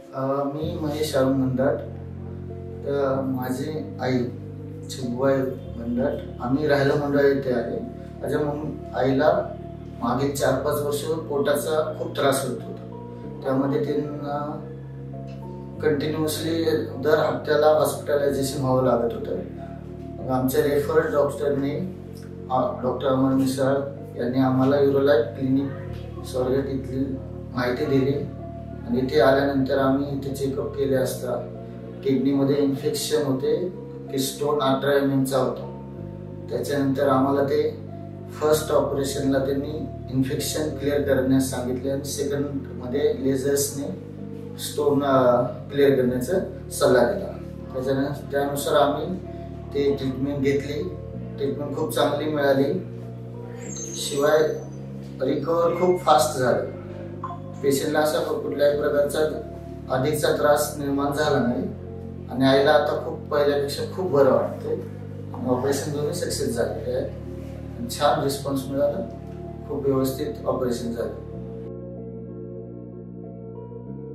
मी महेश अरुण मंदाट, तर माझी आई चिंबुआ मंदाट, आम्ही राहायला मंडळ येथे आहे. माझ्या आईला मागे 4-5 वर्ष पोटाचा खूप त्रास होत होता. त्यामध्ये त्यांना कंटिन्युअसली दर हप्त्याला हॉस्पिटलायझेशन व्हावं लागत होतं. आमच्या रेफरल डॉक्टरने डॉक्टर अमर मिसाळ यांनी आम्हाला युरोलाइफ क्लिनिक स्वारगेट इथली माहिती दिली आणि इथे आल्यानंतर आम्ही इथे चेकअप केले असता किडनीमध्ये इन्फेक्शन होते की स्टोन 18 mm होता. त्याच्यानंतर आम्हाला ते फर्स्ट ऑपरेशनला त्यांनी इन्फेक्शन क्लिअर करण्यास सांगितले आणि सेकंडमध्ये लेझर्सने स्टोन क्लिअर करण्याचा सल्ला दिला. त्यानुसार आम्ही ते ट्रीटमेंट घेतली. ट्रीटमेंट खूप चांगली मिळाली. शिवाय रिकवर खूप फास्ट झालं. पेशंटला असा कुठल्याही प्रकारचा अधिकचा त्रास निर्माण झाला नाही आणि आईला आता खूप पहिल्यापेक्षा खूप बरं वाटते. ऑपरेशन दोन्ही सक्सेस झालेले आहे. छान रिस्पॉन्स मिळाला. खूप व्यवस्थित ऑपरेशन झालं.